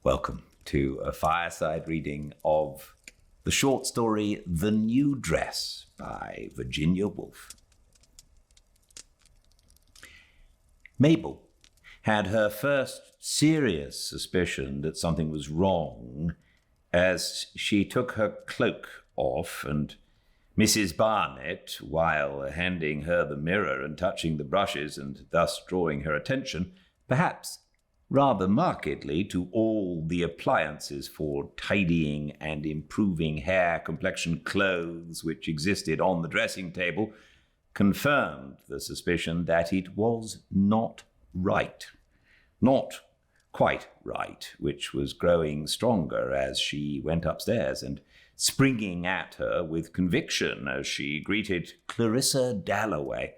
Welcome to a fireside reading of the short story The New Dress by Virginia Woolf. Mabel had her first serious suspicion that something was wrong as she took her cloak off, and Mrs. Barnett, while handing her the mirror and touching the brushes and thus drawing her attention, perhaps rather markedly, to all the appliances for tidying and improving hair, complexion, clothes which existed on the dressing table, confirmed the suspicion that it was not right. Not quite right, which was growing stronger as she went upstairs and springing at her with conviction as she greeted Clarissa Dalloway.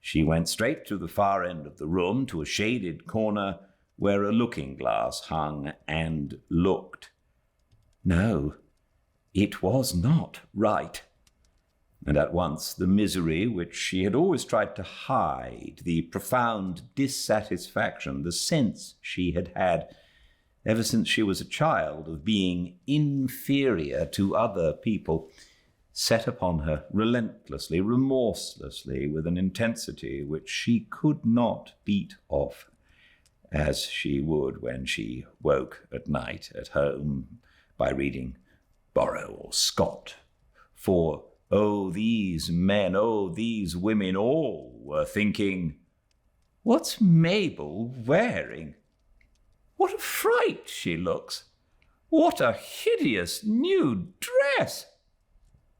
She went straight to the far end of the room, to a shaded corner where a looking-glass hung, and looked. No, it was not right. And at once the misery which she had always tried to hide, the profound dissatisfaction, the sense she had had ever since she was a child of being inferior to other people, set upon her relentlessly, remorselessly, with an intensity which she could not beat off, as she would when she woke at night at home by reading Borrow or Scott. For, oh, these men, oh, these women, all were thinking, "What's Mabel wearing? What a fright she looks! What a hideous new dress!"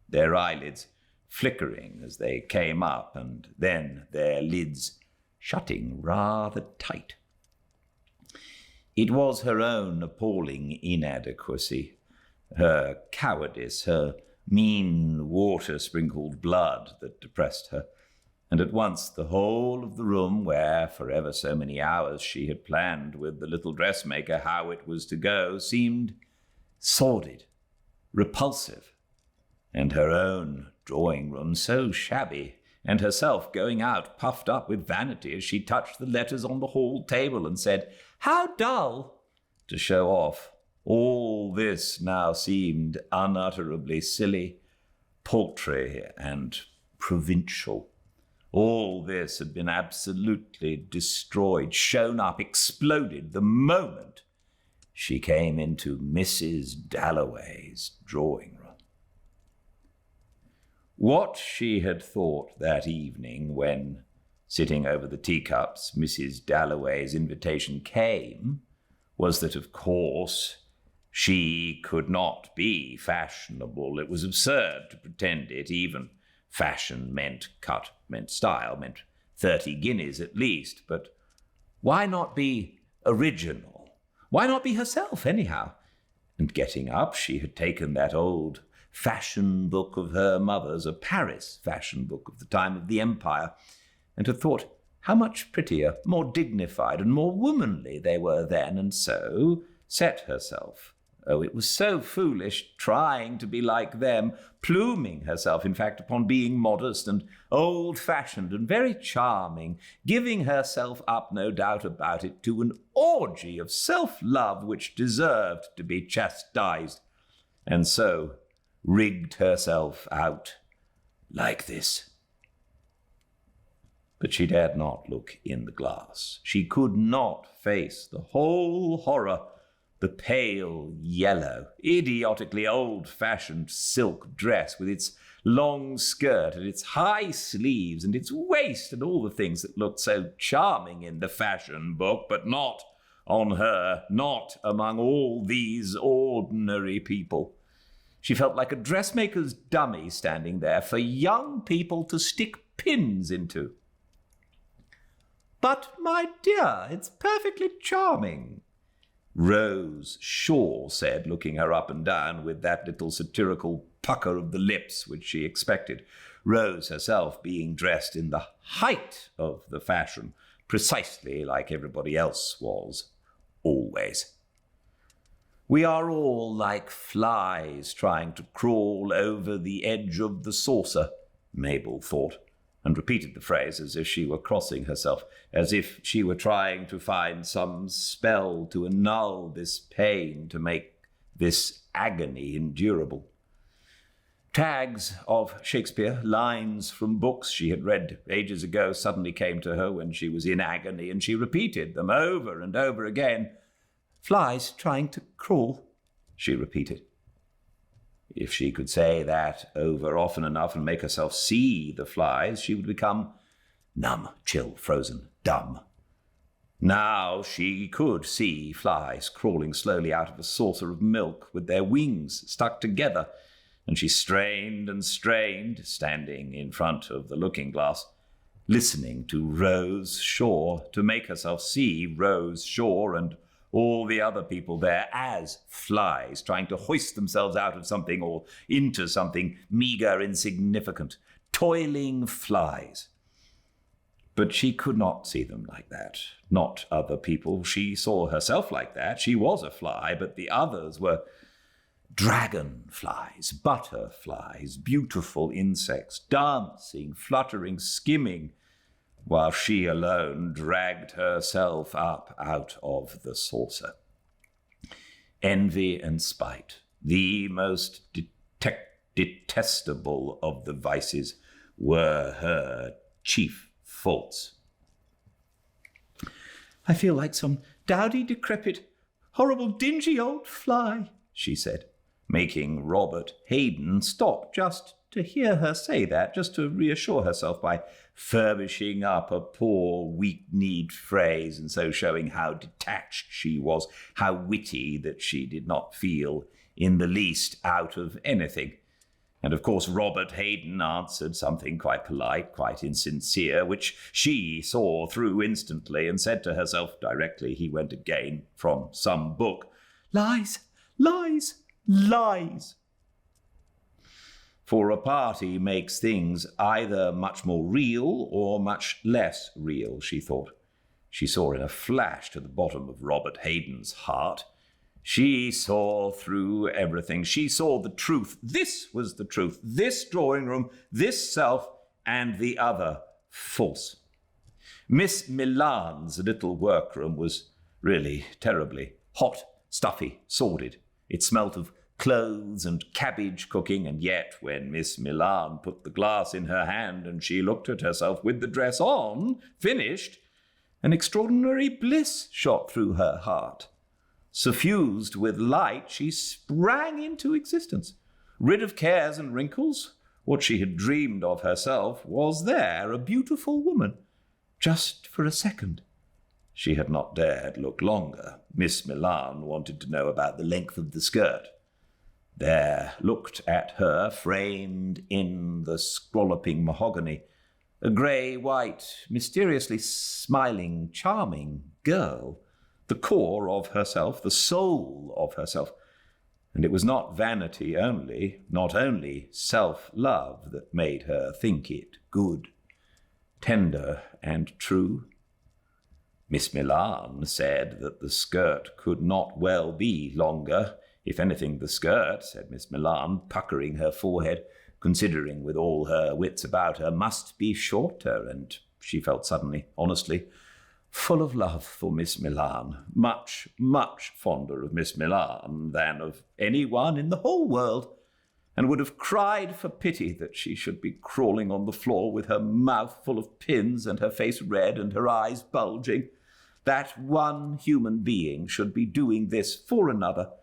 Their eyelids flickering as they came up, and then their lids shutting rather tight. It was her own appalling inadequacy, her cowardice, her mean water-sprinkled blood that depressed her, and at once the whole of the room where for ever so many hours she had planned with the little dressmaker how it was to go seemed sordid, repulsive, and her own drawing-room so shabby, and herself going out puffed up with vanity as she touched the letters on the hall table and said, "How dull!" to show off. All this now seemed unutterably silly, paltry, and provincial. All this had been absolutely destroyed, shown up, exploded the moment she came into Mrs. Dalloway's drawing room. What she had thought that evening when, sitting over the teacups, Mrs. Dalloway's invitation came was that, of course, she could not be fashionable. It was absurd to pretend it. Even fashion meant cut, meant style, meant 30 guineas at least. But why not be original? Why not be herself, anyhow? And getting up, she had taken that old fashion book of her mother's, a Paris fashion book of the time of the Empire, and had thought how much prettier, more dignified, and more womanly they were then, and so set herself. Oh, it was so foolish, trying to be like them, pluming herself, in fact, upon being modest and old-fashioned and very charming, giving herself up, no doubt about it, to an orgy of self-love which deserved to be chastised, and so rigged herself out like this. But she dared not look in the glass. She could not face the whole horror, the pale yellow, idiotically old-fashioned silk dress with its long skirt and its high sleeves and its waist and all the things that looked so charming in the fashion book, but not on her, not among all these ordinary people. She felt like a dressmaker's dummy standing there for young people to stick pins into. "But, my dear, it's perfectly charming," Rose Shaw said, looking her up and down with that little satirical pucker of the lips which she expected, Rose herself being dressed in the height of the fashion, precisely like everybody else was, always. "We are all like flies trying to crawl over the edge of the saucer," Mabel thought, and repeated the phrase as if she were crossing herself, as if she were trying to find some spell to annul this pain, to make this agony endurable. Tags of Shakespeare, lines from books she had read ages ago, suddenly came to her when she was in agony, and she repeated them over and over again. "Flies trying to crawl," she repeated. If she could say that over often enough and make herself see the flies, she would become numb, chill, frozen, dumb. Now she could see flies crawling slowly out of a saucer of milk with their wings stuck together, and she strained and strained, standing in front of the looking-glass, listening to Rose Shaw, to make herself see Rose Shaw and all the other people there as flies, trying to hoist themselves out of something or into something meager, insignificant, toiling flies. But she could not see them like that, not other people. She saw herself like that. She was a fly, but the others were dragonflies, butterflies, beautiful insects, dancing, fluttering, skimming, while she alone dragged herself up out of the saucer. Envy and spite, the most detestable of the vices, were her chief faults. "I feel like some dowdy, decrepit, horrible, dingy old fly," she said, making Robert Hayden stop just to hear her say that, just to reassure herself by furbishing up a poor, weak-kneed phrase, and so showing how detached she was, how witty that she did not feel in the least out of anything. And of course Robert Hayden answered something quite polite, quite insincere, which she saw through instantly, and said to herself directly he went again from some book, "Lies, lies, lies." For a party makes things either much more real or much less real, she thought. She saw in a flash to the bottom of Robert Hayden's heart. She saw through everything. She saw the truth. This was the truth. This drawing room, this self, and the other false. Miss Milan's little workroom was really terribly hot, stuffy, sordid. It smelt of clothes and cabbage cooking, and yet when Miss Milan put the glass in her hand and she looked at herself with the dress on, finished, an extraordinary bliss shot through her heart. Suffused with light, she sprang into existence. Rid of cares and wrinkles, what she had dreamed of herself was there, a beautiful woman, just for a second. She had not dared look longer. Miss Milan wanted to know about the length of the skirt. There looked at her, framed in the scrolloping mahogany, a grey-white, mysteriously smiling, charming girl, the core of herself, the soul of herself. And it was not vanity only, not only self-love that made her think it good, tender, and true. Miss Milan said that the skirt could not well be longer. If anything, the skirt, said Miss Milan, puckering her forehead, considering with all her wits about her, must be shorter, and she felt suddenly, honestly, full of love for Miss Milan, much, much fonder of Miss Milan than of anyone in the whole world, and would have cried for pity that she should be crawling on the floor with her mouth full of pins and her face red and her eyes bulging. That one human being should be doing this for another,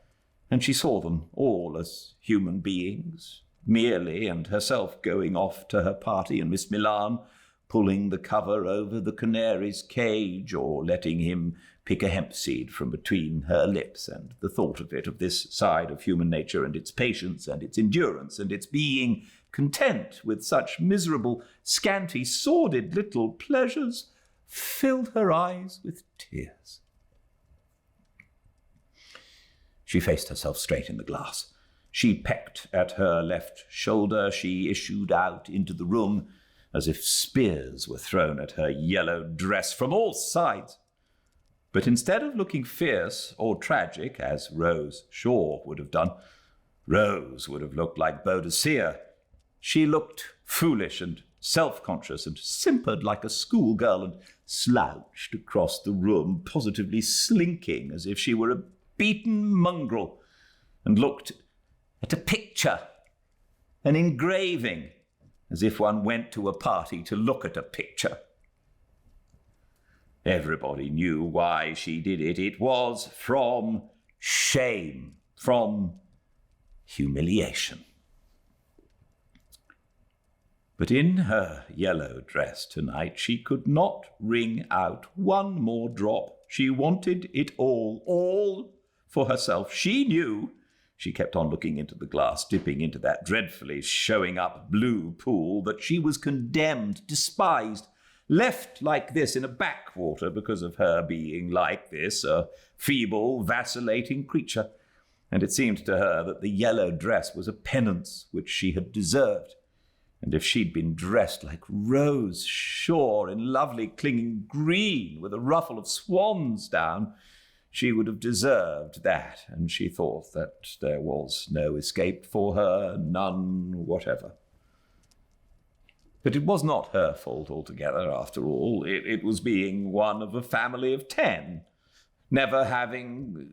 and she saw them all as human beings, merely, and herself going off to her party, and Miss Milan pulling the cover over the canary's cage, or letting him pick a hemp seed from between her lips, and the thought of it, of this side of human nature, and its patience, and its endurance, and its being content with such miserable, scanty, sordid little pleasures, filled her eyes with tears. She faced herself straight in the glass. She pecked at her left shoulder. She issued out into the room as if spears were thrown at her yellow dress from all sides. But instead of looking fierce or tragic, as Rose Shaw would have done, Rose would have looked like Boadicea. She looked foolish and self-conscious, and simpered like a schoolgirl, and slouched across the room, positively slinking as if she were a beaten mongrel, and looked at a picture, an engraving, as if one went to a party to look at a picture. Everybody knew why she did it. It was from shame, from humiliation. But in her yellow dress tonight, she could not wring out one more drop. She wanted it all for herself. She knew. She kept on looking into the glass, dipping into that dreadfully showing up blue pool, that she was condemned, despised, left like this in a backwater because of her being like this, a feeble, vacillating creature. And it seemed to her that the yellow dress was a penance which she had deserved. And if she'd been dressed like Rose Shaw in lovely clinging green with a ruffle of swan's down, she would have deserved that, and she thought that there was no escape for her, none whatever. But it was not her fault altogether, after all. It was being one of a family of 10, never having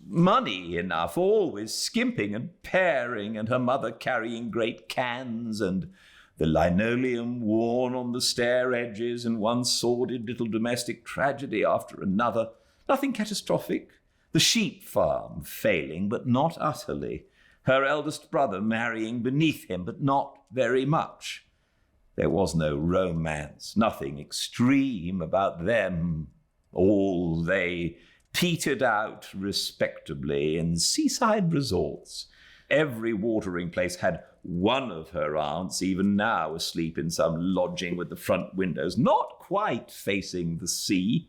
money enough, always skimping and paring, and her mother carrying great cans, and the linoleum worn on the stair edges, and one sordid little domestic tragedy after another. Nothing catastrophic. The sheep farm failing, but not utterly. Her eldest brother marrying beneath him, but not very much. There was no romance, nothing extreme about them. All they petered out respectably in seaside resorts. Every watering place had one of her aunts, even now asleep in some lodging with the front windows not quite facing the sea.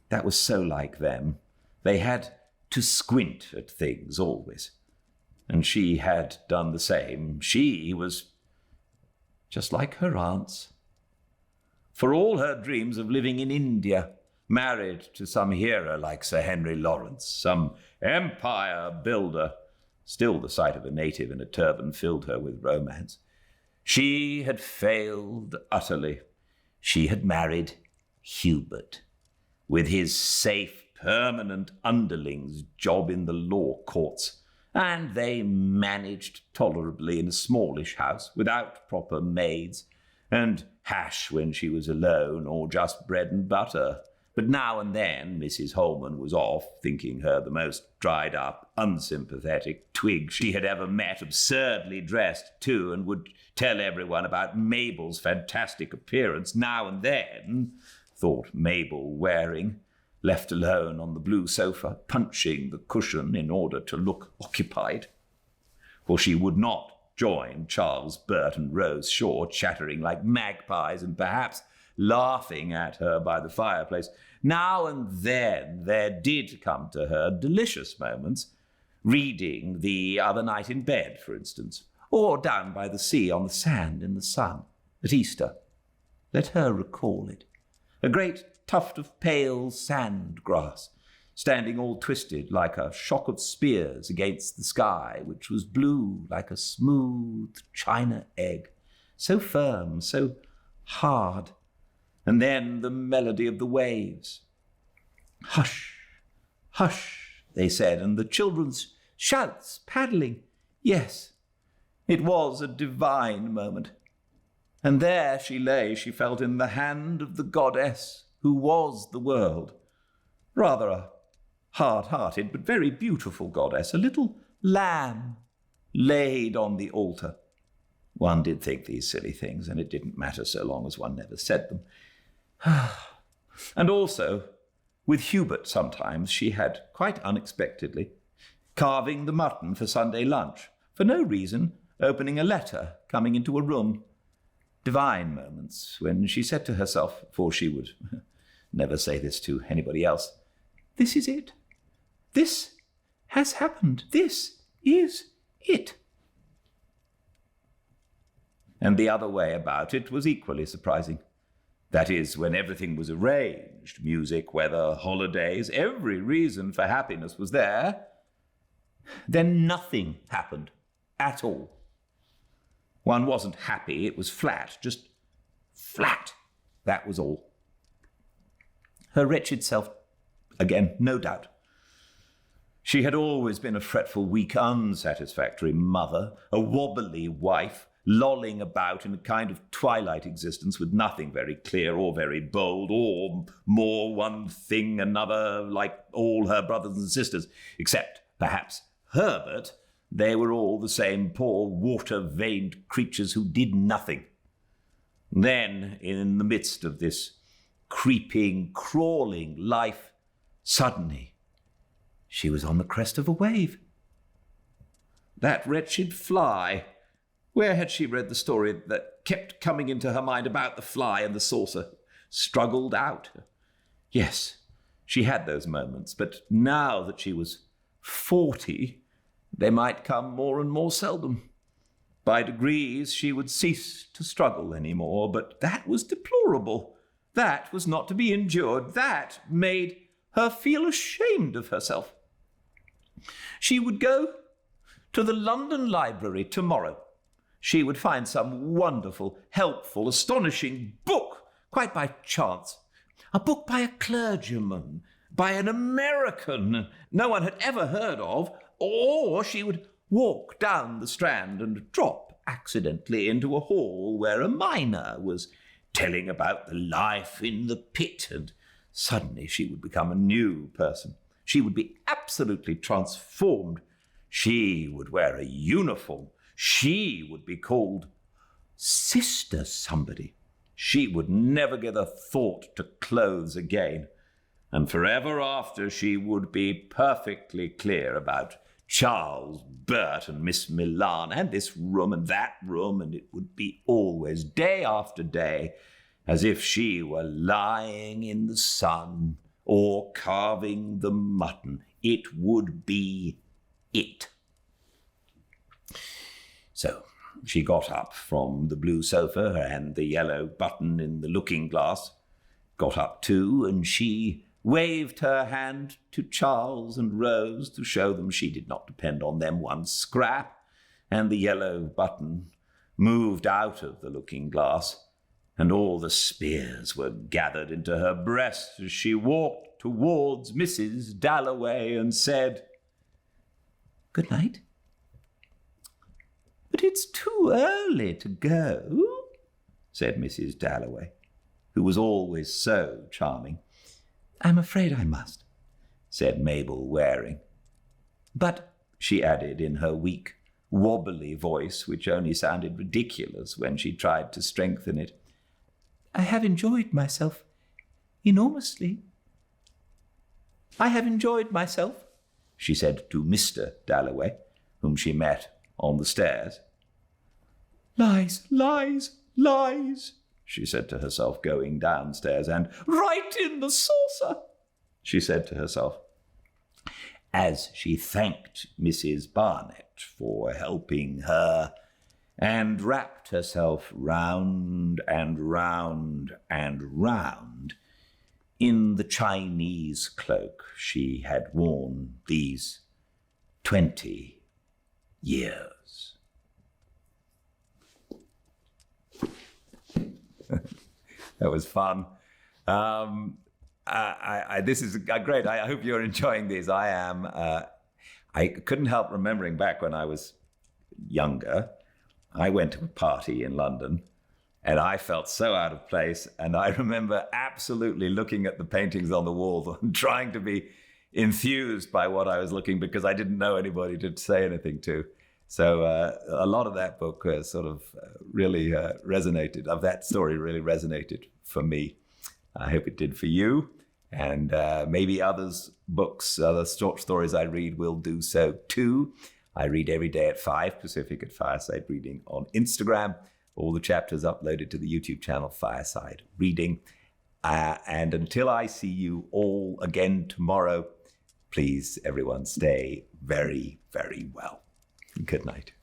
That was so like them. They had to squint at things always. And she had done the same. She was just like her aunts. For all her dreams of living in India, married to some hero like Sir Henry Lawrence, some empire builder, still the sight of a native in a turban filled her with romance. She had failed utterly. She had married Hubert, with his safe, permanent underling's job in the law courts, and they managed tolerably in a smallish house, without proper maids, and hash when she was alone, or just bread and butter. But now and then Mrs. Holman was off, thinking her the most dried-up, unsympathetic twig she had ever met, absurdly dressed too, and would tell everyone about Mabel's fantastic appearance now and then, thought Mabel wearing, left alone on the blue sofa, punching the cushion in order to look occupied. For she would not join Charles Burt and Rose Shaw, chattering like magpies and perhaps laughing at her by the fireplace. Now and then there did come to her delicious moments, reading The Other Night in Bed, for instance, or down by the sea on the sand in the sun at Easter. Let her recall it. A great tuft of pale sand grass, standing all twisted like a shock of spears against the sky, which was blue like a smooth china egg, so firm, so hard. And then the melody of the waves. Hush, hush, they said, and the children's shouts, paddling. Yes, it was a divine moment. And there she lay, she felt, in the hand of the goddess who was the world. Rather a hard-hearted but very beautiful goddess, a little lamb laid on the altar. One did think these silly things, and it didn't matter so long as one never said them. And also, with Hubert sometimes, she had, quite unexpectedly, carving the mutton for Sunday lunch, for no reason, opening a letter, coming into a room. Divine moments when she said to herself, for she would never say this to anybody else, "This is it. This has happened. This is it." And the other way about it was equally surprising. That is, when everything was arranged, music, weather, holidays, every reason for happiness was there, then nothing happened at all. One wasn't happy, it was flat, just flat. That was all. Her wretched self, again, no doubt. She had always been a fretful, weak, unsatisfactory mother, a wobbly wife, lolling about in a kind of twilight existence with nothing very clear or very bold, or more one thing another, like all her brothers and sisters, except perhaps Herbert. They were all the same poor water-veined creatures who did nothing. Then, in the midst of this creeping, crawling life, suddenly she was on the crest of a wave. That wretched fly. Where had she read the story that kept coming into her mind about the fly and the saucer? Struggled out. Yes, she had those moments, but now that she was 40, they might come more and more seldom. By degrees, she would cease to struggle any more, but that was deplorable. That was not to be endured. That made her feel ashamed of herself. She would go to the London Library tomorrow. She would find some wonderful, helpful, astonishing book, quite by chance. A book by a clergyman, by an American no one had ever heard of, or she would walk down the Strand and drop accidentally into a hall where a miner was telling about the life in the pit, and suddenly she would become a new person. She would be absolutely transformed. She would wear a uniform. She would be called Sister Somebody. She would never give a thought to clothes again. And forever after, she would be perfectly clear about Charles, Bert, and Miss Milan, and this room and that room, and it would be always, day after day, as if she were lying in the sun or carving the mutton. It would be it. So she got up from the blue sofa and the yellow button in the looking glass, got up too, and she waved her hand to Charles and Rose to show them she did not depend on them one scrap, and the yellow button moved out of the looking glass, and all the spears were gathered into her breast as she walked towards Mrs. Dalloway and said, "Good night." "But it's too early to go," said Mrs. Dalloway, who was always so charming. "I'm afraid I must," said Mabel Waring. "But," she added in her weak, wobbly voice, which only sounded ridiculous when she tried to strengthen it, "I have enjoyed myself enormously." "I have enjoyed myself," she said to Mr. Dalloway, whom she met on the stairs. "Lies, lies, lies," she said to herself, going downstairs, and "right in the saucer," she said to herself, as she thanked Mrs. Barnett for helping her and wrapped herself round and round and round in the Chinese cloak she had worn these 20 years. That was fun. This is great. I hope you're enjoying these. I am. I couldn't help remembering back when I was younger. I went to a party in London and I felt so out of place. And I remember absolutely looking at the paintings on the wall and trying to be enthused by what I was looking, because I didn't know anybody to say anything to. So a lot of that book really resonated, of that story really resonated for me. I hope it did for you. And maybe other short stories I read will do so too. I read every day at 5 Pacific at Fireside Reading on Instagram. All the chapters uploaded to the YouTube channel Fireside Reading. And until I see you all again tomorrow, please, everyone, stay very, very well. Good night.